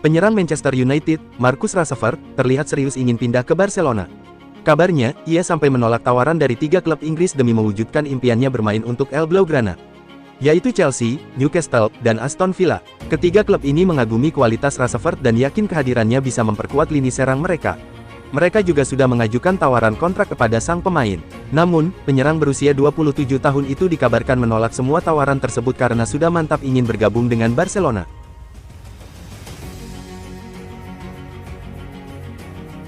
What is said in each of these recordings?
Penyerang Manchester United, Marcus Rashford, terlihat serius ingin pindah ke Barcelona. Kabarnya, ia sampai menolak tawaran dari 3 klub Inggris demi mewujudkan impiannya bermain untuk El Blaugrana, yaitu Chelsea, Newcastle, dan Aston Villa. Ketiga klub ini mengagumi kualitas Rashford dan yakin kehadirannya bisa memperkuat lini serang mereka. Mereka juga sudah mengajukan tawaran kontrak kepada sang pemain. Namun, penyerang berusia 27 tahun itu dikabarkan menolak semua tawaran tersebut karena sudah mantap ingin bergabung dengan Barcelona.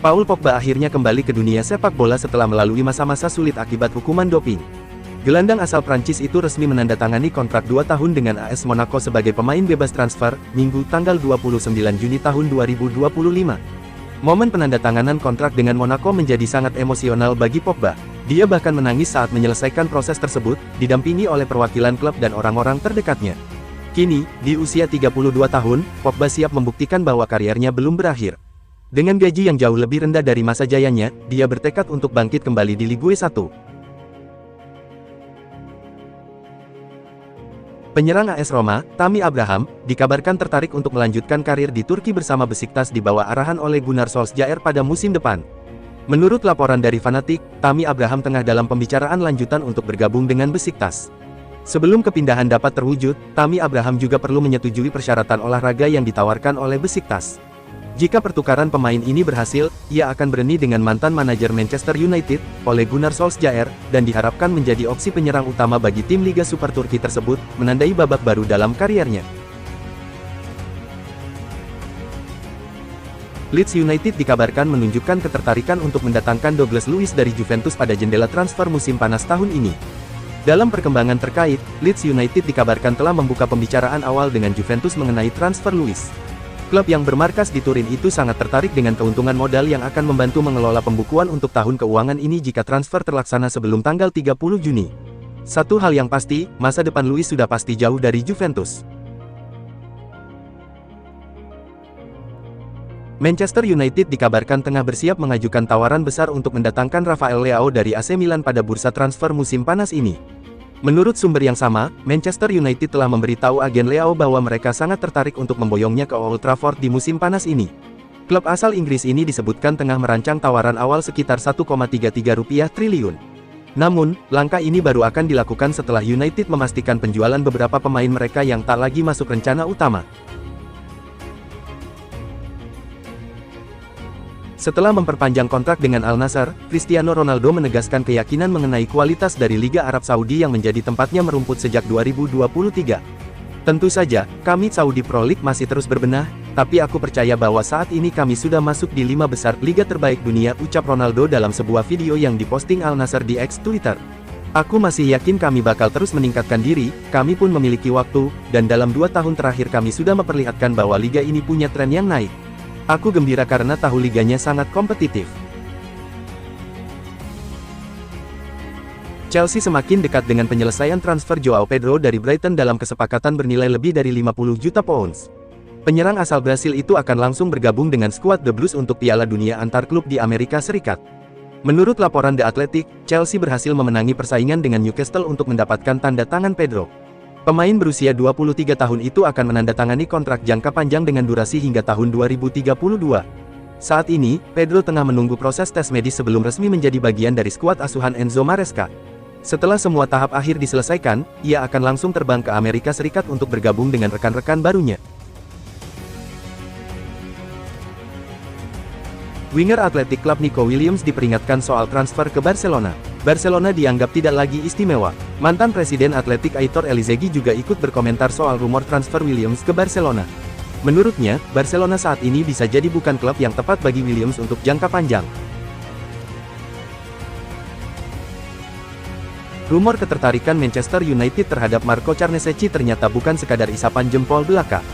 Paul Pogba akhirnya kembali ke dunia sepak bola setelah melalui masa-masa sulit akibat hukuman doping. Gelandang asal Prancis itu resmi menandatangani kontrak 2 tahun dengan AS Monaco sebagai pemain bebas transfer, Minggu tanggal 29 Juni tahun 2025. Momen penandatanganan kontrak dengan Monaco menjadi sangat emosional bagi Pogba. Dia bahkan menangis saat menyelesaikan proses tersebut, didampingi oleh perwakilan klub dan orang-orang terdekatnya. Kini, di usia 32 tahun, Pogba siap membuktikan bahwa karirnya belum berakhir. Dengan gaji yang jauh lebih rendah dari masa jayanya, dia bertekad untuk bangkit kembali di Ligue 1. Penyerang AS Roma, Tammy Abraham, dikabarkan tertarik untuk melanjutkan karir di Turki bersama Besiktas di bawah arahan Ole Gunnar Solskjaer pada musim depan. Menurut laporan dari Fanatik, Tammy Abraham tengah dalam pembicaraan lanjutan untuk bergabung dengan Besiktas. Sebelum kepindahan dapat terwujud, Tammy Abraham juga perlu menyetujui persyaratan olahraga yang ditawarkan oleh Besiktas. Jika pertukaran pemain ini berhasil, ia akan berani dengan mantan manajer Manchester United, Ole Gunnar Solskjaer, dan diharapkan menjadi opsi penyerang utama bagi tim Liga Super Turki tersebut, menandai babak baru dalam kariernya. Leeds United dikabarkan menunjukkan ketertarikan untuk mendatangkan Douglas Luiz dari Juventus pada jendela transfer musim panas tahun ini. Dalam perkembangan terkait, Leeds United dikabarkan telah membuka pembicaraan awal dengan Juventus mengenai transfer Luiz. Klub yang bermarkas di Turin itu sangat tertarik dengan keuntungan modal yang akan membantu mengelola pembukuan untuk tahun keuangan ini jika transfer terlaksana sebelum tanggal 30 Juni. Satu hal yang pasti, masa depan Luiz sudah pasti jauh dari Juventus. Manchester United dikabarkan tengah bersiap mengajukan tawaran besar untuk mendatangkan Rafael Leao dari AC Milan pada bursa transfer musim panas ini. Menurut sumber yang sama, Manchester United telah memberitahu agen Leao bahwa mereka sangat tertarik untuk memboyongnya ke Old Trafford di musim panas ini. Klub asal Inggris ini disebutkan tengah merancang tawaran awal sekitar 1,33 triliun. Namun, langkah ini baru akan dilakukan setelah United memastikan penjualan beberapa pemain mereka yang tak lagi masuk rencana utama. Setelah memperpanjang kontrak dengan Al Nassr, Cristiano Ronaldo menegaskan keyakinan mengenai kualitas dari Liga Arab Saudi yang menjadi tempatnya merumput sejak 2023. Tentu saja, kami Saudi Pro League masih terus berbenah, tapi aku percaya bahwa saat ini kami sudah masuk di 5 besar liga terbaik dunia, ucap Ronaldo dalam sebuah video yang diposting Al Nassr di X Twitter. Aku masih yakin kami bakal terus meningkatkan diri, kami pun memiliki waktu, dan dalam 2 tahun terakhir kami sudah memperlihatkan bahwa liga ini punya tren yang naik. Aku gembira karena tahu liganya sangat kompetitif. Chelsea semakin dekat dengan penyelesaian transfer Joao Pedro dari Brighton dalam kesepakatan bernilai lebih dari 50 juta pounds. Penyerang asal Brasil itu akan langsung bergabung dengan skuad The Blues untuk Piala Dunia antar klub di Amerika Serikat. Menurut laporan The Athletic, Chelsea berhasil memenangi persaingan dengan Newcastle untuk mendapatkan tanda tangan Pedro. Pemain berusia 23 tahun itu akan menandatangani kontrak jangka panjang dengan durasi hingga tahun 2032. Saat ini, Pedro tengah menunggu proses tes medis sebelum resmi menjadi bagian dari skuad asuhan Enzo Maresca. Setelah semua tahap akhir diselesaikan, ia akan langsung terbang ke Amerika Serikat untuk bergabung dengan rekan-rekan barunya. Winger Athletic Club Nico Williams diperingatkan soal transfer ke Barcelona. Barcelona dianggap tidak lagi istimewa. Mantan Presiden Athletic Aitor Elizegi juga ikut berkomentar soal rumor transfer Williams ke Barcelona. Menurutnya, Barcelona saat ini bisa jadi bukan klub yang tepat bagi Williams untuk jangka panjang. Rumor ketertarikan Manchester United terhadap Marco Carnesecchi ternyata bukan sekadar isapan jempol belaka.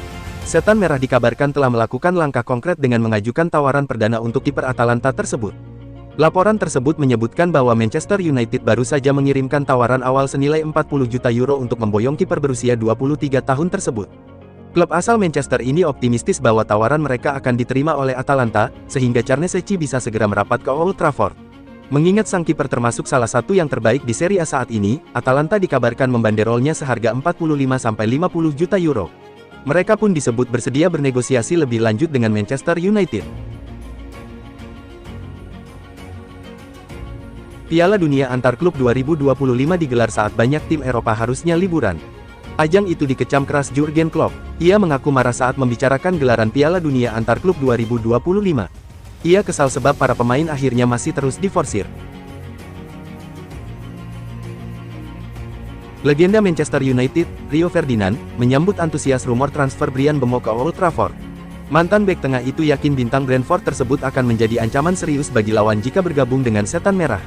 Setan Merah dikabarkan telah melakukan langkah konkret dengan mengajukan tawaran perdana untuk kiper Atalanta tersebut. Laporan tersebut menyebutkan bahwa Manchester United baru saja mengirimkan tawaran awal senilai 40 juta euro untuk memboyong kiper berusia 23 tahun tersebut. Klub asal Manchester ini optimistis bahwa tawaran mereka akan diterima oleh Atalanta, sehingga Carnesecchi bisa segera merapat ke Old Trafford. Mengingat sang kiper termasuk salah satu yang terbaik di Serie A saat ini, Atalanta dikabarkan membanderolnya seharga 45-50 juta euro. Mereka pun disebut bersedia bernegosiasi lebih lanjut dengan Manchester United. Piala Dunia Antar Klub 2025 digelar saat banyak tim Eropa harusnya liburan. Ajang itu dikecam keras Jurgen Klopp. Ia mengaku marah saat membicarakan gelaran Piala Dunia Antar Klub 2025. Ia kesal sebab para pemain akhirnya masih terus diforsir. Legenda Manchester United, Rio Ferdinand, menyambut antusias rumor transfer Bryan Mbeumo ke Old Trafford. Mantan bek tengah itu yakin bintang Brentford tersebut akan menjadi ancaman serius bagi lawan jika bergabung dengan Setan Merah.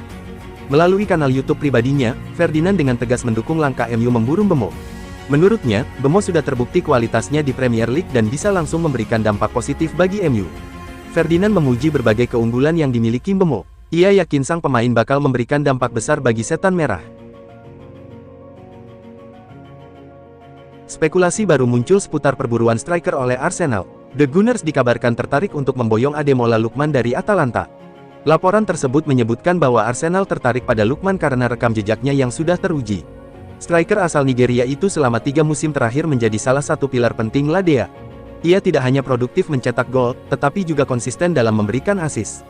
Melalui kanal YouTube pribadinya, Ferdinand dengan tegas mendukung langkah MU memburu Mbeumo. Menurutnya, Mbeumo sudah terbukti kualitasnya di Premier League dan bisa langsung memberikan dampak positif bagi MU. Ferdinand memuji berbagai keunggulan yang dimiliki Mbeumo. Ia yakin sang pemain bakal memberikan dampak besar bagi Setan Merah. Spekulasi baru muncul seputar perburuan striker oleh Arsenal. The Gunners dikabarkan tertarik untuk memboyong Ademola Lookman dari Atalanta. Laporan tersebut menyebutkan bahwa Arsenal tertarik pada Lookman karena rekam jejaknya yang sudah teruji. Striker asal Nigeria itu selama 3 musim terakhir menjadi salah satu pilar penting La Dea. Ia tidak hanya produktif mencetak gol, tetapi juga konsisten dalam memberikan assist.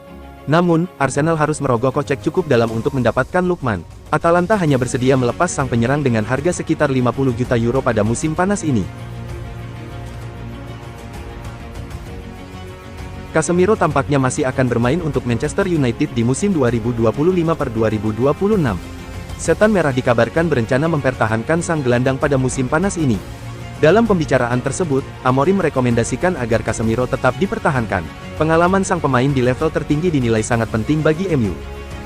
Namun, Arsenal harus merogoh kocek cukup dalam untuk mendapatkan Lookman. Atalanta hanya bersedia melepas sang penyerang dengan harga sekitar 50 juta euro pada musim panas ini. Casemiro tampaknya masih akan bermain untuk Manchester United di musim 2025-2026. Setan Merah dikabarkan berencana mempertahankan sang gelandang pada musim panas ini. Dalam pembicaraan tersebut, Amorim merekomendasikan agar Casemiro tetap dipertahankan. Pengalaman sang pemain di level tertinggi dinilai sangat penting bagi MU.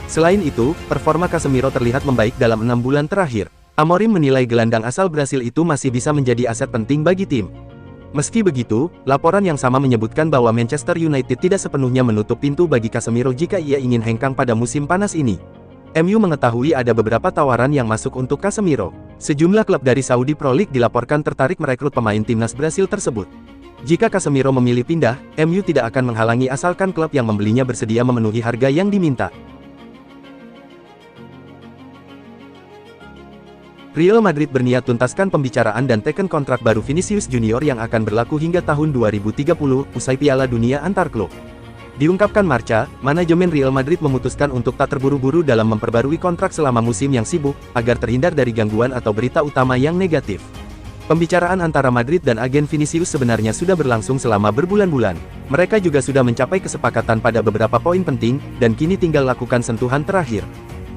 Selain itu, performa Casemiro terlihat membaik dalam 6 bulan terakhir. Amorim menilai gelandang asal Brasil itu masih bisa menjadi aset penting bagi tim. Meski begitu, laporan yang sama menyebutkan bahwa Manchester United tidak sepenuhnya menutup pintu bagi Casemiro jika ia ingin hengkang pada musim panas ini. MU mengetahui ada beberapa tawaran yang masuk untuk Casemiro. Sejumlah klub dari Saudi Pro League dilaporkan tertarik merekrut pemain timnas Brasil tersebut. Jika Casemiro memilih pindah, MU tidak akan menghalangi asalkan klub yang membelinya bersedia memenuhi harga yang diminta. Real Madrid berniat tuntaskan pembicaraan dan teken kontrak baru Vinicius Junior yang akan berlaku hingga tahun 2030, usai Piala Dunia Antar Klub. Diungkapkan Marca, manajemen Real Madrid memutuskan untuk tak terburu-buru dalam memperbarui kontrak selama musim yang sibuk, agar terhindar dari gangguan atau berita utama yang negatif. Pembicaraan antara Madrid dan agen Vinicius sebenarnya sudah berlangsung selama berbulan-bulan. Mereka juga sudah mencapai kesepakatan pada beberapa poin penting, dan kini tinggal lakukan sentuhan terakhir.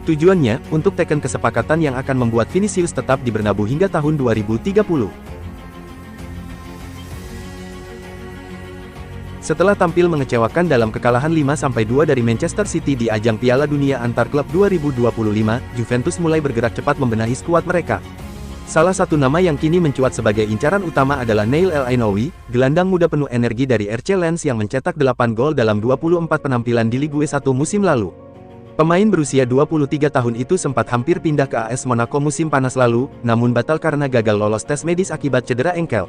Tujuannya, untuk teken kesepakatan yang akan membuat Vinicius tetap di Bernabeu hingga tahun 2030. Setelah tampil mengecewakan dalam kekalahan 5-2 dari Manchester City di ajang Piala Dunia Antar Klub 2025, Juventus mulai bergerak cepat membenahi skuad mereka. Salah satu nama yang kini mencuat sebagai incaran utama adalah Nail El Ainaoui, gelandang muda penuh energi dari RC Lens yang mencetak 8 gol dalam 24 penampilan di Ligue 1 musim lalu. Pemain berusia 23 tahun itu sempat hampir pindah ke AS Monaco musim panas lalu, namun batal karena gagal lolos tes medis akibat cedera engkel.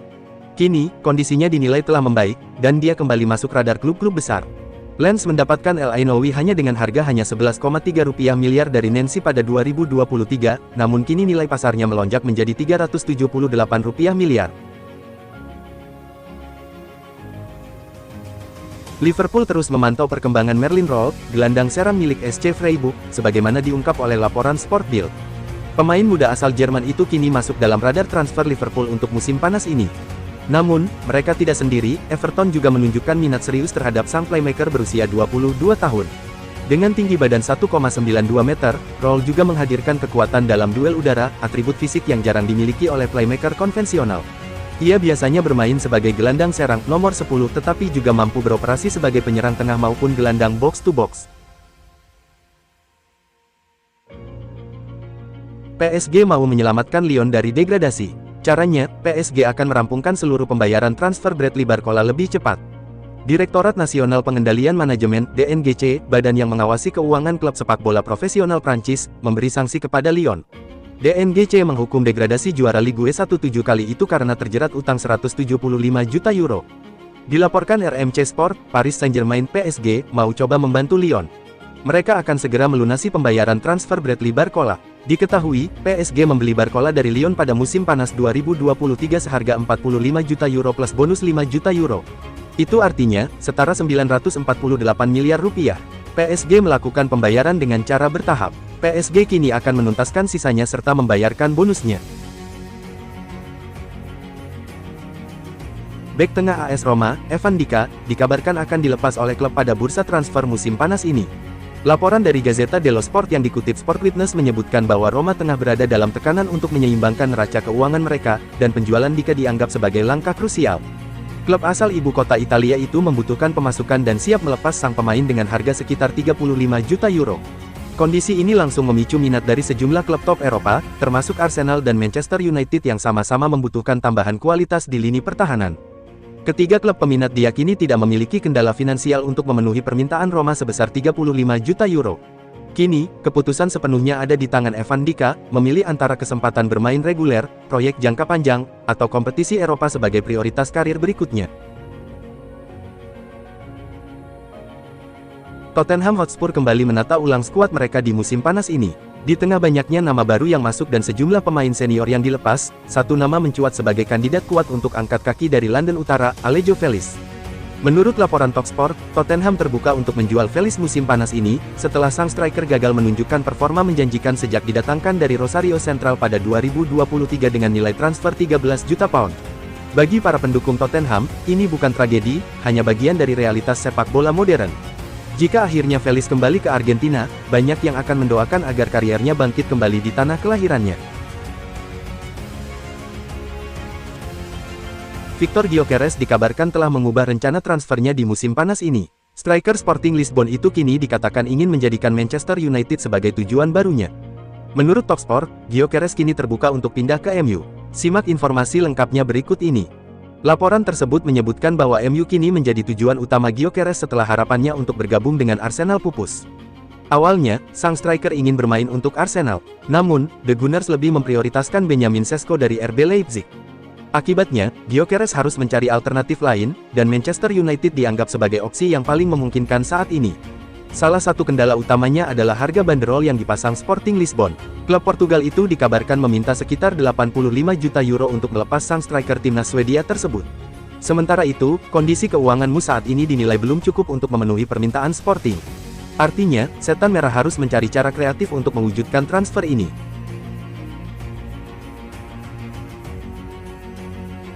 Kini, kondisinya dinilai telah membaik, dan dia kembali masuk radar klub-klub besar. Lens mendapatkan El Ainaoui hanya dengan harga hanya 11,3 miliar dari Nancy pada 2023, namun kini nilai pasarnya melonjak menjadi 378 miliar. Liverpool terus memantau perkembangan Merlin Roll, gelandang serang milik SC Freiburg, sebagaimana diungkap oleh laporan Sport Bild. Pemain muda asal Jerman itu kini masuk dalam radar transfer Liverpool untuk musim panas ini. Namun, mereka tidak sendiri, Everton juga menunjukkan minat serius terhadap sang playmaker berusia 22 tahun. Dengan tinggi badan 1,92 meter, Roll juga menghadirkan kekuatan dalam duel udara, atribut fisik yang jarang dimiliki oleh playmaker konvensional. Ia biasanya bermain sebagai gelandang serang nomor 10 tetapi juga mampu beroperasi sebagai penyerang tengah maupun gelandang box-to-box. PSG mau menyelamatkan Lyon dari degradasi. Caranya, PSG akan merampungkan seluruh pembayaran transfer Bradley Barcola lebih cepat. Direktorat Nasional Pengendalian Manajemen (DNGC), badan yang mengawasi keuangan klub sepak bola profesional Prancis, memberi sanksi kepada Lyon. DNGC menghukum degradasi juara Ligue 1 7 kali itu karena terjerat utang 175 juta euro. Dilaporkan RMC Sport, Paris Saint-Germain (PSG) mau coba membantu Lyon. Mereka akan segera melunasi pembayaran transfer Bradley Barcola. Diketahui, PSG membeli Barcola dari Lyon pada musim panas 2023 seharga 45 juta euro plus bonus 5 juta euro. Itu artinya, setara 948 miliar rupiah. PSG melakukan pembayaran dengan cara bertahap. PSG kini akan menuntaskan sisanya serta membayarkan bonusnya. Bek tengah AS Roma, Evan Dika, dikabarkan akan dilepas oleh klub pada bursa transfer musim panas ini. Laporan dari Gazzetta dello Sport yang dikutip Sport Witness menyebutkan bahwa Roma tengah berada dalam tekanan untuk menyeimbangkan neraca keuangan mereka, dan penjualan Dika dianggap sebagai langkah krusial. Klub asal ibu kota Italia itu membutuhkan pemasukan dan siap melepas sang pemain dengan harga sekitar 35 juta euro. Kondisi ini langsung memicu minat dari sejumlah klub top Eropa, termasuk Arsenal dan Manchester United yang sama-sama membutuhkan tambahan kualitas di lini pertahanan. Ketiga klub peminat diyakini tidak memiliki kendala finansial untuk memenuhi permintaan Roma sebesar 35 juta euro. Kini, keputusan sepenuhnya ada di tangan Evan Dika, memilih antara kesempatan bermain reguler, proyek jangka panjang, atau kompetisi Eropa sebagai prioritas karir berikutnya. Tottenham Hotspur kembali menata ulang skuad mereka di musim panas ini. Di tengah banyaknya nama baru yang masuk dan sejumlah pemain senior yang dilepas, satu nama mencuat sebagai kandidat kuat untuk angkat kaki dari London Utara, Alejo Felix. Menurut laporan Talksport, Tottenham terbuka untuk menjual Felix musim panas ini, setelah sang striker gagal menunjukkan performa menjanjikan sejak didatangkan dari Rosario Central pada 2023 dengan nilai transfer 13 juta pound. Bagi para pendukung Tottenham, ini bukan tragedi, hanya bagian dari realitas sepak bola modern. Jika akhirnya Felix kembali ke Argentina, banyak yang akan mendoakan agar kariernya bangkit kembali di tanah kelahirannya. Victor Gyökeres dikabarkan telah mengubah rencana transfernya di musim panas ini. Striker Sporting Lisbon itu kini dikatakan ingin menjadikan Manchester United sebagai tujuan barunya. Menurut Talksport, Gyökeres kini terbuka untuk pindah ke MU. Simak informasi lengkapnya berikut ini. Laporan tersebut menyebutkan bahwa MU kini menjadi tujuan utama Gyökeres setelah harapannya untuk bergabung dengan Arsenal pupus. Awalnya, sang striker ingin bermain untuk Arsenal, namun, The Gunners lebih memprioritaskan Benjamin Sesko dari RB Leipzig. Akibatnya, Gyökeres harus mencari alternatif lain, dan Manchester United dianggap sebagai opsi yang paling memungkinkan saat ini. Salah satu kendala utamanya adalah harga banderol yang dipasang Sporting Lisbon. Klub Portugal itu dikabarkan meminta sekitar 85 juta euro untuk melepas sang striker timnas Swedia tersebut. Sementara itu, kondisi keuanganmu saat ini dinilai belum cukup untuk memenuhi permintaan Sporting. Artinya, setan merah harus mencari cara kreatif untuk mewujudkan transfer ini.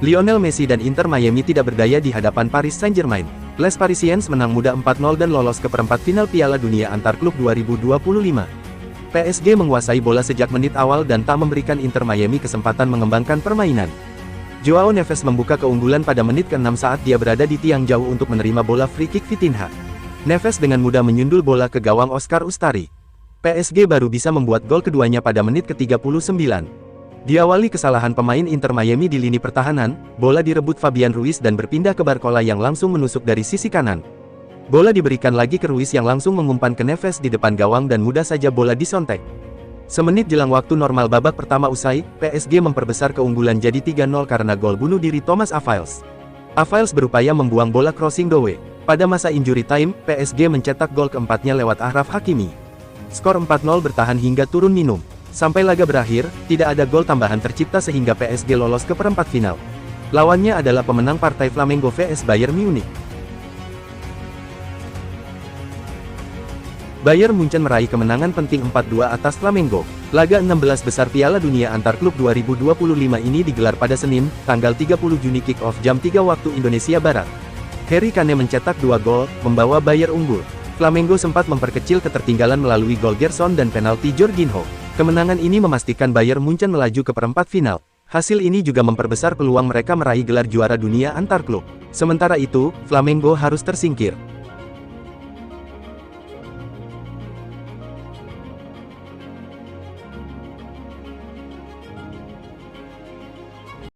Lionel Messi dan Inter Miami tidak berdaya di hadapan Paris Saint-Germain. Les Parisiens menang mudah 4-0 dan lolos ke perempat final Piala Dunia Antar Klub 2025. PSG menguasai bola sejak menit awal dan tak memberikan Inter Miami kesempatan mengembangkan permainan. Joao Neves membuka keunggulan pada menit ke-6 saat dia berada di tiang jauh untuk menerima bola free kick Vitinha. Neves dengan mudah menyundul bola ke gawang Oscar Ustari. PSG baru bisa membuat gol keduanya pada menit ke-39. Diawali kesalahan pemain Inter Miami di lini pertahanan, bola direbut Fabian Ruiz dan berpindah ke Barcola yang langsung menusuk dari sisi kanan. Bola diberikan lagi ke Ruiz yang langsung mengumpan ke Neves di depan gawang dan mudah saja bola disontek. Semenit jelang waktu normal babak pertama usai, PSG memperbesar keunggulan jadi 3-0 karena gol bunuh diri Thomas Affiels. Affiels berupaya membuang bola crossing Dowe. Pada masa injury time, PSG mencetak gol keempatnya lewat Achraf Hakimi. Skor 4-0 bertahan hingga turun minum. Sampai laga berakhir, tidak ada gol tambahan tercipta sehingga PSG lolos ke perempat final. Lawannya adalah pemenang partai Flamengo vs Bayern Munich. Bayern Munchen meraih kemenangan penting 4-2 atas Flamengo. Laga 16 besar Piala Dunia Antar Klub 2025 ini digelar pada Senin, tanggal 30 Juni kick-off jam 3 waktu Indonesia Barat. Harry Kane mencetak 2 gol, membawa Bayern unggul. Flamengo sempat memperkecil ketertinggalan melalui gol Gerson dan penalti Jorginho. Kemenangan ini memastikan Bayern Munchen melaju ke perempat final. Hasil ini juga memperbesar peluang mereka meraih gelar juara dunia antar klub. Sementara itu, Flamengo harus tersingkir.